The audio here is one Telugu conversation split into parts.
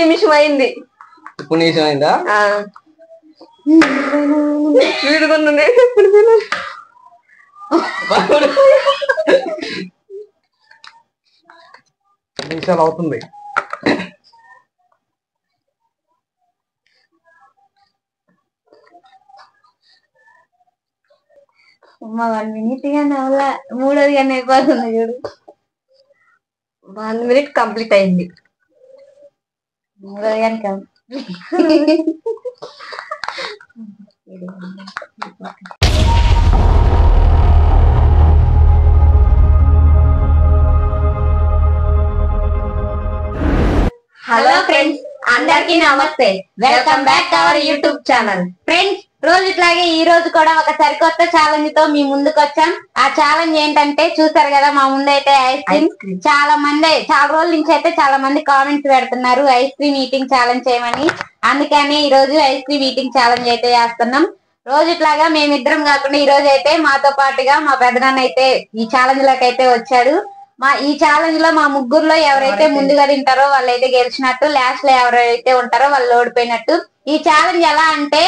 నిమిషం అయింది. ఇప్పుడు నిమిషం అయిందా? వీడుకున్నా నిమిషాలు అవుతుంది. అమ్మ 1 minute గానే అవలా, మూడోది గానే అయిపోతుంది చూడు. 1 minute కంప్లీట్ అయింది. మూడోది గానే హలో ఫ్రెండ్స్, అందరికీ నమస్తే. Welcome back to our YouTube channel. Friends, రోజు ఇట్లాగే ఈ రోజు కూడా ఒక సరికొత్త ఛాలెంజ్ తో మీ ముందుకు వచ్చాం. ఆ ఛాలెంజ్ ఏంటంటే చూసారు కదా, మా ముందైతే ఐస్ క్రీమ్. చాలా రోజుల నుంచి అయితే చాలా మంది కామెంట్స్ పెడుతున్నారు ఐస్ క్రీమ్ ఈటింగ్ ఛాలెంజ్ చేయమని. అందుకని ఈ రోజు ఐస్ క్రీమ్ ఈటింగ్ ఛాలెంజ్ అయితే చేస్తున్నాం. రోజు ఇట్లాగా మేమిద్దరం కాకుండా ఈ రోజు అయితే మాతో పాటుగా మా పెద్దనాన్న అయితే ఈ ఛాలెంజ్ లోకి అయితే వచ్చాడు. ఈ ఛాలెంజ్ లో మా ముగ్గురులో ఎవరైతే ముందుగా తింటారో వాళ్ళైతే గెలిచినట్టు, లాస్ట్ లో ఎవరైతే ఉంటారో వాళ్ళు ఓడిపోయినట్టు. ఈ ఛాలెంజ్ ఎలా అంటే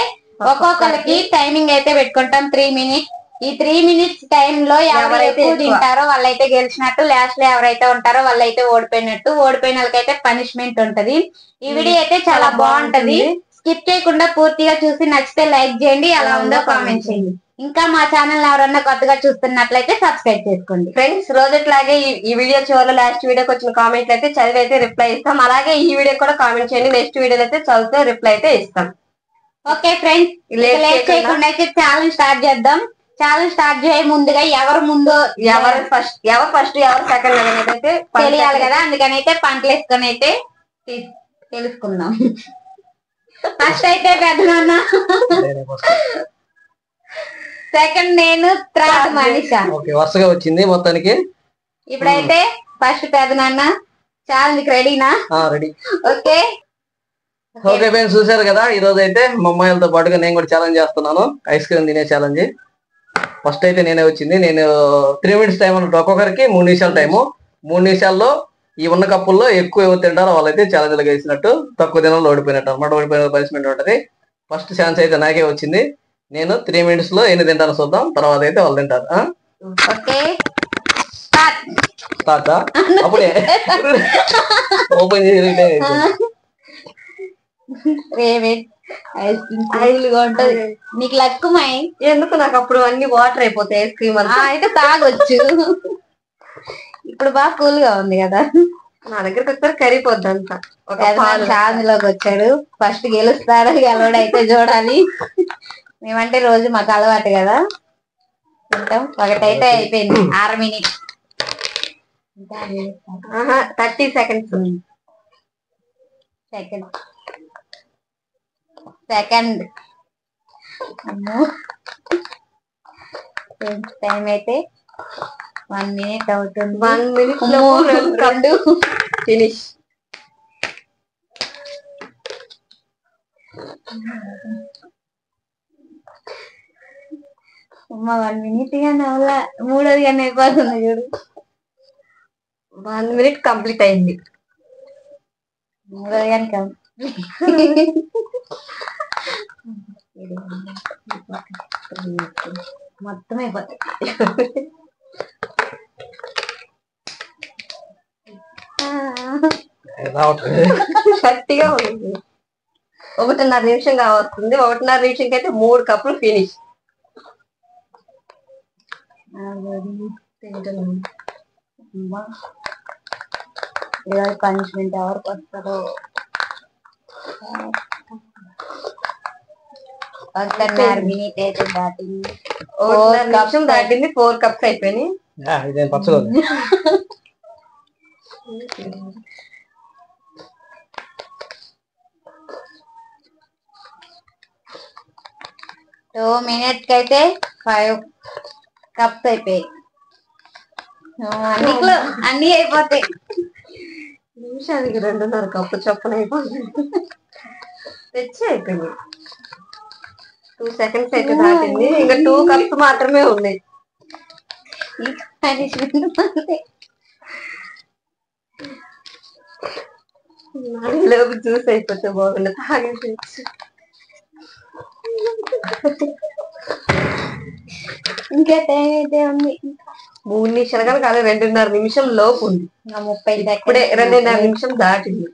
ఒక్కొక్కరికి టైమింగ్ అయితే పెట్టుకుంటాం 3 minutes. ఈ 3 minutes టైం లో ఎవరైతే తింటారో వాళ్ళైతే గెలిచినట్టు, లాస్ట్ లో ఎవరైతే ఉంటారో వాళ్ళైతే ఓడిపోయినట్టు. ఓడిపోయిన వాళ్ళకైతే పనిష్మెంట్ ఉంటది. ఈ వీడియో అయితే చాలా బాగుంటది. స్కిప్ చేయకుండా పూర్తిగా చూసి నచ్చితే లైక్ చేయండి, ఎలా ఉందో కామెంట్ చేయండి. ఇంకా మా ఛానల్ ఎవరన్నా కొత్తగా చూస్తున్నట్లయితే సబ్స్క్రైబ్ చేసుకోండి. ఫ్రెండ్స్, రోజుట్లాగే ఈ వీడియో చివరిలో లాస్ట్ వీడియోకి వచ్చిన కామెంట్లు అయితే చదివి అయితే రిప్లై ఇస్తాం. అలాగే ఈ వీడియో కూడా కామెంట్ చేయండి, నెక్స్ట్ వీడియోలో అయితే చదివితే రిప్లై అయితే ఇస్తాం. ఓకే ఫ్రెండ్స్, లేట్ చేయకుండా అయితే ఛాలెంజ్ స్టార్ట్ చేద్దాం. ఛాలెంజ్ స్టార్ట్ చేయ ముందుగా ఎవరు ఫస్ట్ ఎవరు సెకండ్ అనేది అయితే తెలియాలి కదా. అందుకని అయితే పంటలు వేసుకొని అయితే తెలుసుకుందాం. ఫస్ట్ అయితే పెద్దనాన్న, సెకండ్ నేను, థర్డ్ మనీషా. వరుసగా వచ్చింది మొత్తానికి. ఇప్పుడైతే ఫస్ట్ పెద్దనాన్న. ఛాలెంజ్ రెడీనా? రెడీ. ఓకే ఫ్రెండ్స్, చూసారు కదా, ఈ రోజు అయితే మా అమ్మాయిలతో పాటుగా నేను కూడా ఛాలెంజ్ చేస్తున్నాను, ఐస్ క్రీమ్ తినే ఛాలెంజ్. ఫస్ట్ అయితే నేనే వచ్చింది. నేను 3 minutes టైం అన్నట్టు, ఒక్కొక్కరికి 3 నిమిషాల టైము. 3 నిమిషాల్లో ఈ ఉన్న కప్పుల్లో ఎక్కువ ఎవరు తింటారో వాళ్ళైతే ఛాలెంజ్ లో గెలిచినట్టు, తక్కువ దినాల్లో ఓడిపోయినట్టు అనమాట. ఓడిపోయిన పనిష్మెంట్ ఉంటది. ఫస్ట్ ఛాన్స్ అయితే నాకే వచ్చింది. నేను 3 minutes లో ఎన్ని తింటానో చూద్దాం, తర్వాత అయితే వాళ్ళు తింటారు. స్టార్ట్. అప్పుడే ఓపెన్ చేసి ఐస్ క్రీమ్ ఉంటది. నీకు లక్కుమై ఎందుకు? నాకు అప్పుడు అన్ని వాటర్ అయిపోతాయి. ఐస్ క్రీమ్ అయితే తాగొచ్చు. ఇప్పుడు బాగా కూల్ గా ఉంది కదా. నా దగ్గరకు ఒకసారి కరిగిపోద్ది అంతా. ఛాలెంజ్ వచ్చాడు. ఫస్ట్ గెలుస్తాడు, గెలవడు అయితే చూడాలి. మేమంటే రోజు మాకు అలవాటు కదా. ఒకటైతే అయిపోయింది. 6 minutes. 30 seconds. సెకండ్ టైం అయితే 1 minute అవుతుంది. 1 minute లో 2 ఫినిష్. అమ్మ 1 minute గానే అవలా, మూడోది గానే అయిపోతుంది చూడు. 1 minute కంప్లీట్ అయింది. మూడోది గానే మొత్తం అయిపోతాయి. గట్టిగా ఉంది. 1.5 నిమిషం కావస్తుంది. 1.5 నిమిషంకి అయితే 3 కప్పులు ఫినిష్. పనిష్మెంట్ ఎవరికి వస్తారో. 1.5 minute అయితే దాటింది. 1.5 నిమిషం దాటింది. 4 cups అయిపోయినాయి. పచ్చగొద్దు. 2 minutes అయితే 5 cups అయిపోయాయి. అన్ని అయిపోతాయి. నిమిషానికి 2.5 కప్పు చొప్పున అయిపోతుంది. తెచ్చి అయిపోయింది. 2 seconds అయితే దాటింది. ఇంకా 2 cups మాత్రమే ఉన్నాయి. లోపు జ్యూస్ అయిపోతే బాగుండు తాగేసి. ఇంకా టైం అయితే ఉంది. 3 నిమిషాలు కానీ కాదు 2.5 నిమిషం లోపు ఉంది. 30 ఇప్పుడే 2.5 నిమిషం దాటింది.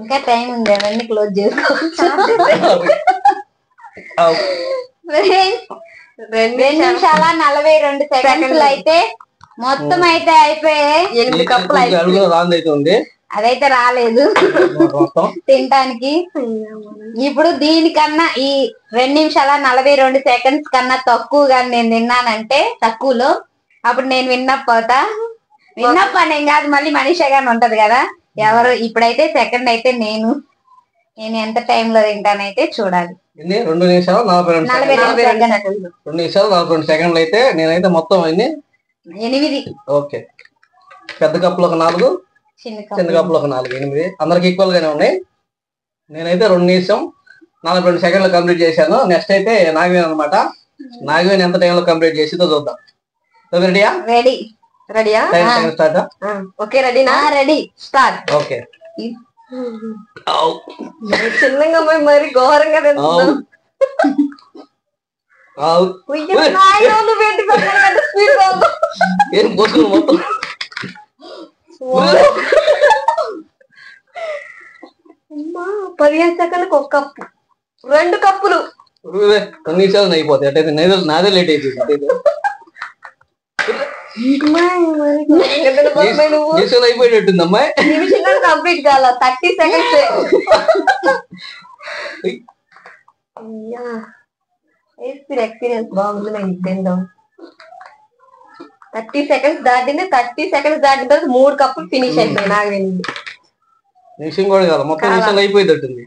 ఇంకా టైం ఉంది, అవన్నీ క్లోజ్ చేసుకోవచ్చు. 2 నిమిషాల 42 సెకండ్లు అయితే మొత్తం అయితే అయిపోయాయి. 8 కప్పులు రాందైతే ఉంది, అదైతే రాలేదు తినటానికి. ఇప్పుడు దీనికన్నా ఈ 2 నిమిషాల 42 సెకండ్స్ కన్నా తక్కువగా నేను తిన్నానంటే తక్కువలో, అప్పుడు నేను విన్నప్ అనేం కాదు, మళ్ళీ మనీషా గాని ఉంటది కదా ఎవరు. ఇప్పుడైతే సెకండ్ అయితే నేను ఎంత టైం లో తింటానైతే చూడాలి. 2 నిమిషాలు 42 సెకండ్లు అయితే నేనైతే మొత్తం అన్ని 8. ఓకే, పెద్ద కప్పులు ఒక 4, చిన్న కప్పులు ఒక 4, 8 అందరికి ఈక్వల్ గానే ఉన్నాయి. నేనైతే 2 నిమిషం 42 సెకండ్లు కంప్లీట్ చేశాను. నెక్స్ట్ అయితే నాగవేణి అనమాట. నాగవేణి ఎంత టైంలో కంప్లీట్ చేసిందో చూద్దాం. రెడీయా? రెడీయా? స్టార్ట్. ఓకే రెడీనా? Ready start. ఓకే. చిన్నగా మరి ఘోరంగా తింటున్నావు. ఏం పోసుకుని మొత్తం 15 సెకండ్లకు 1 కప్పు, 2 కప్పులు. 2 నిమిషాలు అయిపోతాయి. అంటే నాదే లేట్ అయిపోయింది. నిమిషాలు అయిపోయేటట్టుంది అమ్మాయి. నిమిషం కంప్లీట్ కాల 30 సెకండ్స్. ఎక్స్పీరియన్స్ బాగుంది. నేను తిందాం. 30 సెకండ్స్ దాటింది. 30 సెకండ్స్ దాటిన తర్వాత 3 కప్పులు ఫినిష్ అయిపోయి నాకు వెళ్ళింది. నిమిషం కూడా కాదు, మొత్తం నిమిషాలు అయిపోయేటట్టుంది.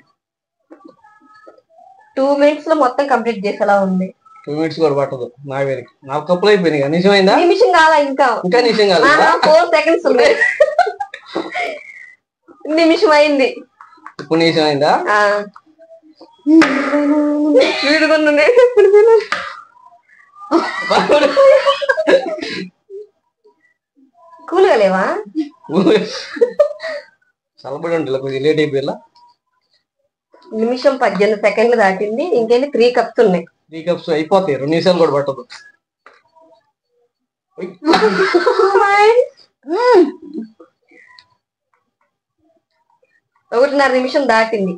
2 minutes లో మొత్తం కంప్లీట్ చేసేలా ఉంది. 2 minutes కూడా పట్టదు. నాగవేరికి 4 కప్పులు అయిపోయినాయి. నిమిషం అయిందా? నిమిషం కాలా, ఇంకా నిమిషం కాదు. 4 సెకండ్స్ ఉన్నాయి. నిమిషం అయింది. ఇప్పుడు నిమిషం అయిందా? వీడుకున్నా కూల్గా లేవా? చల్లబడి ఉంటుంది, కొంచెం లేట్ అయిపోయేలా. నిమిషం 18 సెకండ్లు దాటింది. ఇంకేంటి 3 కప్స్ ఉన్నాయి. 3 కప్స్ అయిపోతాయి. 2 నిమిషాలు కూడా పట్టదు. 1.5 నిమిషం దాటింది.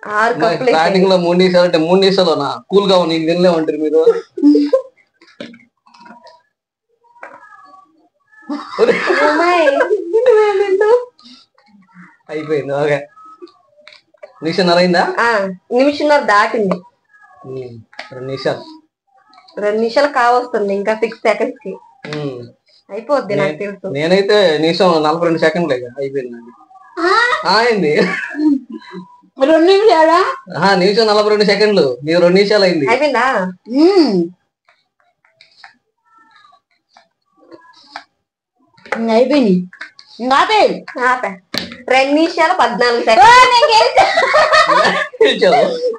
6 కప్పులు. స్టార్టింగ్ లో 3 నిమిషాలు అంటే 3 నిమిషాలు కూల్ గా నీకు తినలేమంటారు మీరు. అయిపోయింది. ఓకే, నిమిషంన్నర అయిందా? నిమిషంన్నర దాటింది. 2 నిమిషాలు. 2 నిమిషాలు కావస్తుంది. ఇంకా 6 సెకండ్స్ కి అయిపోద్ది నాకు తెలుసు. నేనైతే నిమిషం 42 సెకండ్లు అయిపోయింది. అయింది 2 నిమిషాలా? నిమిషం 42 సెకండ్లు. నీకు 2 నిమిషాలు అయింది. అయిపోయిందా? అయిపోయింది. 2 నిమిషాలు 14 సెకండ్లు.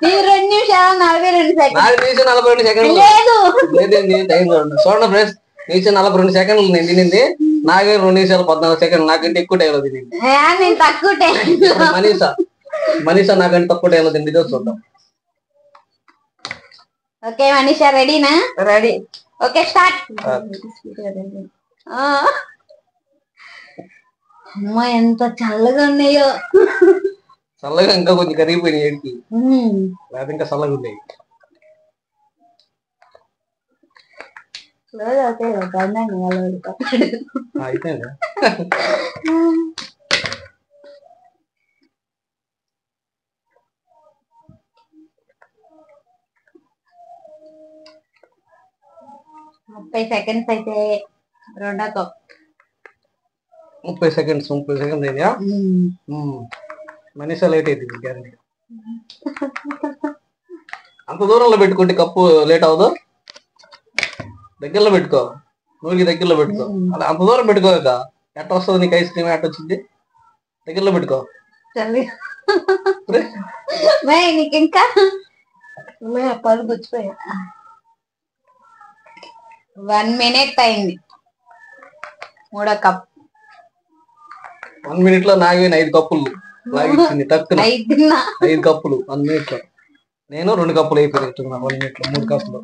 2 నిమిషాలు 42 సెకండ్లు. 4 నిమిషం 42 సెకండ్లు లేదు. టైం చూడండి ఫ్రెండ్స్. నిమిషం 42 సెకండ్లు నేను తినింది. నాకే 2 నిమిషాలు 14 సెకండ్లు. నాకంటే ఎక్కువ టైంలో తినింది. నేను తక్కువ టైం. మనీషా నాకంటే తక్కువ టైంలో తిండి. చూద్దాం. ఓకే మనీషా రెడీనా? రెడీ. Okay start. అమ్మా ఎంత చల్లగా ఉన్నాయో. చల్లగా ఇంకా కొంచెం కరిగిపోయినాయి ఏడికి. లేదా ఇంకా చల్లగా ఉన్నాయి. అయిపోయింది. ముప్పై సెకండ్స్ అయితే రెండో కప్. 30 సెకండ్స్ అయిందా? మనీషా లేట్ అవుతుంది గ్యారంటీ. అంత దూరంలో పెట్టుకుంటే కప్పు లేట్ అవ్వదు. దగ్గరలో పెట్టుకో. నూనెకి దగ్గరలో పెట్టుకో. అలా అంత దూరం పెట్టుకోక ఎట్ట వస్తుంది నీకు? ఐస్ క్రీమ్ ఎట్ట వచ్చింది? దగ్గరలో పెట్టుకో. నీకు ఇంకా పళ్ళు గుచ్చిపోయా. 1 minute అయింది. మూడో కప్ 1 minute లో నాగవేణి 5 కప్పులు లాగిచ్చింది తక్కువ 5 కప్పులు 1 minute లో. నేను 2 కప్పులు అయిపోయింది 1 minute లో 3 కప్పులు.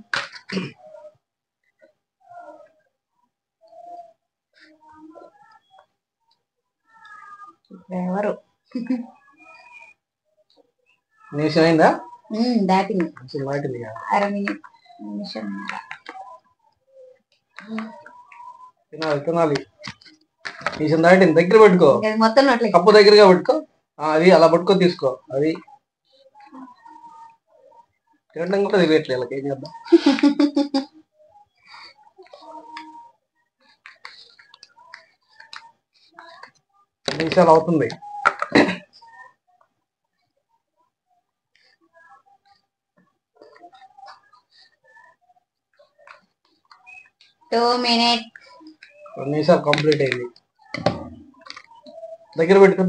ఎవరు నిమిషం అయిందా? దాటింది దాటింది. 1/2 నిమిషం. తినాలి. నిమిషం దాటింది. దగ్గర పెట్టుకో, మొత్తం కప్పు దగ్గరగా పెట్టుకో. అది అలా పట్టుకో, తీసుకో. అది తినడం కూడా తెలియట్లేదు వాళ్ళకి. ఏం చేద్దాం? నిమిషాలు అవుతుంది. రెండు నిమిషాలు కంప్లీట్ అయింది. దగ్గర పెట్టుకో.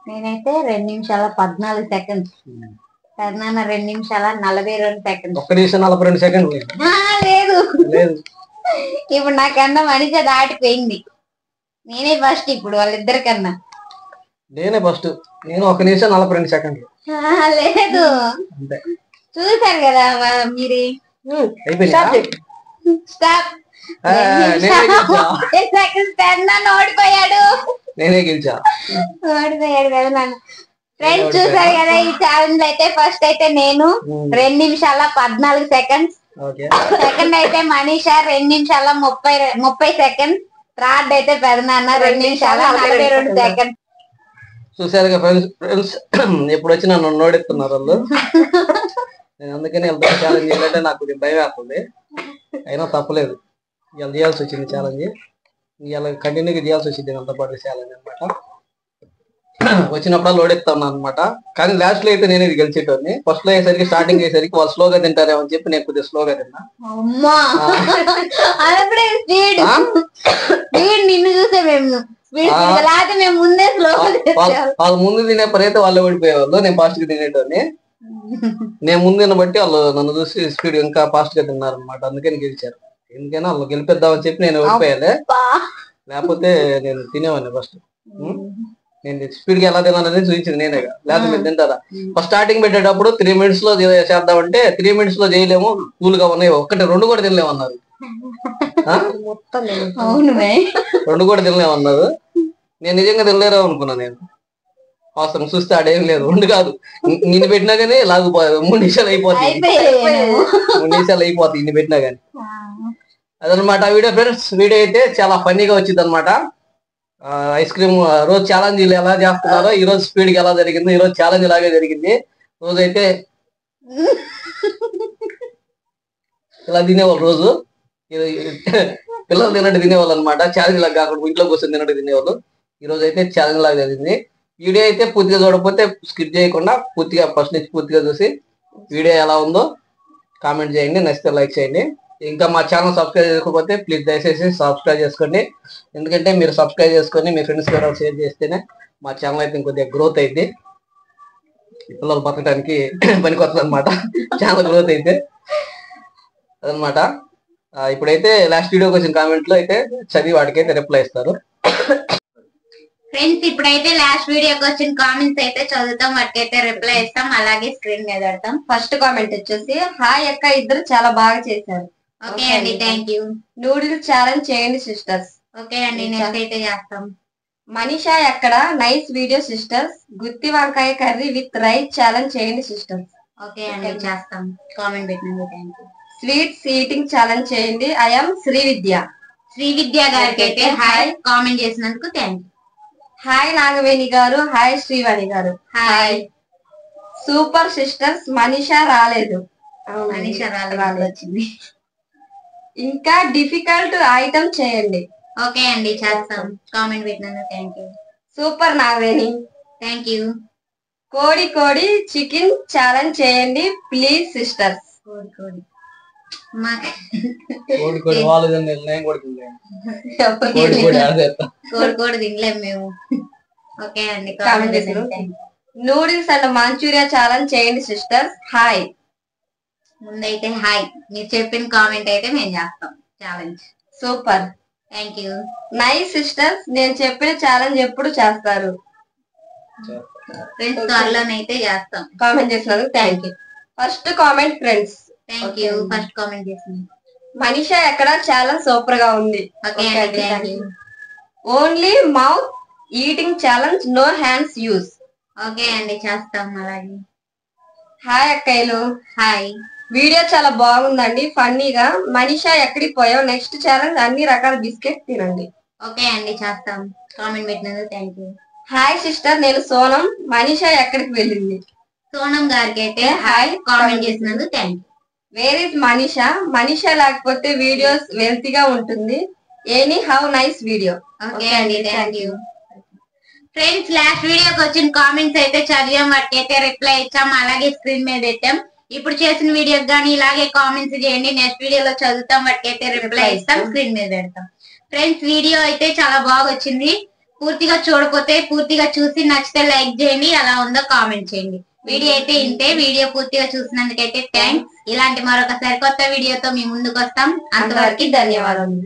నేనైతే 2 నిమిషాల 14 సెకండ్స్. పెద్దనాన్న 2 నిమిషాల 42 సెకండ్స్. 1 నిమిషం 42 సెకండ్లు. లేదు. ఇప్పుడు నాకన్నా మనిషి దాటిపోయింది. నేనే ఫస్ట్ ఇప్పుడు వాళ్ళిద్దరికన్నా. నేనే ఫస్ట్. నేను 1 నిమిషం 42 సెకండ్లు. లేదు, చూసారు కదా మీరు. స్టాప్. ఓడిపోయాడు. నేనే గెలిచా. ఓడిపోయాడు కదా నాన్న. ఫ్రెండ్స్ చూసారు కదా ఈ ఛాలెంజ్ అయితే. ఫస్ట్ అయితే నేను 2 నిమిషాల 14 సెకండ్స్. సెకండ్ అయితే మనీషా 2 నిమిషాల 30 సెకండ్స్. థర్డ్ అయితే పెదనాన్న 2 నిమిషాల 42 సెకండ్స్. చూసారుగా ఫ్రెండ్స్, ఎప్పుడు వచ్చి నన్ను నోడెత్తున్నారు వాళ్ళు. నేను అందుకని వెళ్తా ఛాలెంజ్ చేయాలంటే నాకు కొంచెం భయం వేస్తుంది. అయినా తప్పలేదు, ఇవాళ చేయాల్సి వచ్చింది ఛాలెంజ్. ఇవాళ కంటిన్యూగా చేయాల్సి వచ్చింది అంత పాటు ఛాలెంజ్ అనమాట. వచ్చినప్పుడు లోడెత్తాను అనమాట. కానీ లాస్ట్ లో అయితే నేను ఇది గెలిచేటోని. ఫస్ట్ లో అయ్యేసరికి, స్టార్టింగ్ అయ్యేసరికి వాళ్ళు స్లోగా తింటారేమో అని చెప్పి నేను కొద్దిగా స్లోగా తిన్నా. నిన్ను చూసే మేము ముందే వాళ్ళు ముందు తినే పని అయితే వాళ్ళు ఓడిపోయేవాళ్ళు, నేను ఫాస్ట్ గా తినేటోని. నేను ముందుని బట్టి వాళ్ళు నన్ను చూసి స్పీడ్ ఇంకా ఫాస్ట్ గా తిన్నారు అనమాట. అందుకని గెలిచారు. ఎందుకైనా వాళ్ళు గెలిపిద్దామని చెప్పి నేను ఓడిపోయాలి, లేకపోతే నేను తినేవాడిని ఫస్ట్. నేను స్పీడ్ గా ఎలా తినాలని చూపించింది నేనేగా, లేకపోతే మీరు తింటారా? ఫస్ట్ స్టార్టింగ్ పెట్టేటప్పుడు 3 minutes లో చేద్దామంటే 3 minutes లో చేయలేము, కూల్ గా ఉన్నాయి, 1-2 కూడా తినలేమన్నారు. 2 కూడా తినలేమన్నారు. నేను నిజంగా తినలేరు అనుకున్నా. నేను అవసరం చూస్తే ఆడేం లేదు. 2 కాదు, నిన్ను పెట్టినా గానీ లాగుపోదు. 3 నిమిషాలు అయిపోతాయి. 3 నిమిషాలు అయిపోతాయి ఇన్ని పెట్టినా గానీ. అదనమాట వీడియో ఫ్రెండ్స్. వీడియో అయితే చాలా ఫన్నీగా వచ్చింది అనమాట. ఐస్ క్రీమ్ రోజు ఛాలెంజ్ ఎలా చేస్తున్నారో, ఈ రోజు స్పీడ్ గా ఎలా జరిగిందో, ఈ రోజు ఛాలెంజ్ ఇలాగే జరిగింది. రోజైతే ఇలా తినేవాళ్ళు, రోజు పిల్లలు తిన్నట్టు తినేవాళ్ళు అనమాట. ఛాలెంజ్ లాగా కాకుండా ఇంట్లో కూర్చొని తిన్నట్టు తినేవాళ్ళు. ఈ రోజు అయితే ఛాలెంజ్ లాగా జరిగింది. వీడియో అయితే పూర్తిగా చూడకపోతే స్కిప్ చేయకుండా పూర్తిగా ఫస్ట్ నుంచి పూర్తిగా చూసి వీడియో ఎలా ఉందో కామెంట్ చేయండి, నచ్చితే లైక్ చేయండి. ఇంకా మా ఛానల్ సబ్స్క్రైబ్ చేసుకోకపోతే ప్లీజ్ దయచేసి సబ్స్క్రైబ్ చేసుకోండి. ఎందుకంటే మీరు సబ్స్క్రైబ్ చేసుకొని మీ ఫ్రెండ్స్ కూడా షేర్ చేస్తేనే మా ఛానల్ అయితే ఇంకొద్దిగా గ్రోత్ అయింది. పిల్లలు బతకడానికి పనికొస్తుంది అనమాట ఛానల్ గ్రోత్ అయితే. అదనమాట. ఇప్పుడైతే లాస్ట్ వీడియోకి వచ్చిన కామెంట్ లో అయితే చదివి వాటికైతే రిప్లై ఇస్తారు. ఫ్రెండ్స్ ఇప్పుడైతే లాస్ట్ వీడియోకి వచ్చిన కామెంట్స్ అయితే చదువుతాం, వాటికైతే రిప్లై ఇస్తాం, అలాగే స్క్రీన్ మీద పెడతాం. ఫస్ట్ కామెంట్ వచ్చేసి, హాయ్ అక్క, ఇద్దరు చాలా బాగా చేశారు. ఓకే అండి, థ్యాంక్ యూ. నూడిల్స్ ఛాలెంజ్ చేయండి సిస్టర్స్. ఓకే అండి, నెక్స్ట్ అయితే చేస్తాం. మనీషా ఎక్కడ, నైస్ వీడియో సిస్టర్స్. గుత్తి వంకాయ కర్రీ విత్ రైస్ ఛాలెంజ్ చేయండి సిస్టర్స్. ఓకే అండి, చేస్తాం. కామెంట్ పెట్టినందుకు thank you. Sweets eating challenge చేయండి. ఐఎమ్ శ్రీవిద్య. శ్రీవిద్య గారికి అయితే హాయ్, కామెంట్ చేసినందుకు థ్యాంక్ యూ. హాయ్ నాగవేణి గారు, హాయ్ శ్రీవాణి గారు, హాయ్. Super sisters. మనీషా రాలేదు. మనీషా రాలేదు, వచ్చింది. ఇంకా డిఫికల్ట్ ఐటమ్ చేయండి. ఓకే అండి, చేస్తాం. కామెంట్ పెట్టినందుకు thank you. Super Nagaveni, thank you. కోడి చికెన్ ఛాలెంజ్ చేయండి ప్లీజ్ సిస్టర్స్. కోడి వాళ్ళు నేను కూడా తినలేము మేము. ఓకే అండి, నూడిల్స్ అండ్ మంచూరియా ఛాలెంజ్ చేయండి సిస్టర్స్. హాయ్. ముందైతే హాయ్, మీరు చెప్పిన కామెంట్ అయితే మేము చేస్తాం challenge. Super. Thank you. Nice sisters, నేను చెప్పిన ఛాలెంజ్ ఎప్పుడు చేస్తారు? ఫ్రెండ్స్ త్వరలోనైతే చేస్తాం. కామెంట్ చేసినందుకు thank you. First comment friends. Thank you first comment చేసింది. మనీషా ఎక్కడ ఛాలెంజ్ సూపర్ గా ఉంది. ఓకే అండి, thank you. Only mouth eating challenge, no hands use. Okay అండి, చేస్తాం అలాగే. హాయ్ అక్కయ్యలు. హాయ్. వీడియో చాలా బాగుందండి, ఫన్నీగా. మనీషా ఎక్కడికి పోయావు? నెక్స్ట్ ఛాలెంజ్ అన్ని రకాల బిస్కెట్ తినండి. ఓకే అండి, చేస్తాం. కామెంట్ పెట్టినందుకు థ్యాంక్ యూ. హాయ్ సిస్టర్, నేను సోనం. మనీషా ఎక్కడికి వెళ్ళింది? సోనం గారికి అయితే హాయ్ కామెంట్ చేసినందుకు thank you. Where is Manisha? Manisha లేకపోతే వీడియోస్ వెల్తీగా ఉంటుంది. Any how nice video. Okay అండి, థ్యాంక్ యూ. ఫ్రెండ్స్, లాస్ట్ వీడియోకి వచ్చిన కామెంట్స్ అయితే చదివాం, వాటికి అయితే రిప్లై ఇచ్చాం, అలాగే స్క్రీన్ మీద పెట్టాం. ఇప్పుడు చేసిన వీడియోకి కానీ ఇలాగే కామెంట్స్ చేయండి, నెక్స్ట్ వీడియోలో చదువుతాం, వాటికి అయితే రిప్లై ఇస్తాం, స్క్రీన్ మీద పెడతాం. ఫ్రెండ్స్, వీడియో అయితే చాలా బాగా వచ్చింది. పూర్తిగా చూడకపోతే పూర్తిగా చూసి నచ్చితే లైక్ చేయండి, ఎలా ఉందో కామెంట్ చేయండి. వీడియో అయితే ఇంతే. వీడియో పూర్తిగా చూసినందుకైతే థ్యాంక్స్. ఇలాంటి మరొక సరికొత్త వీడియోతో మీ ముందుకు వస్తాం. అంతవరకు ధన్యవాదాలు.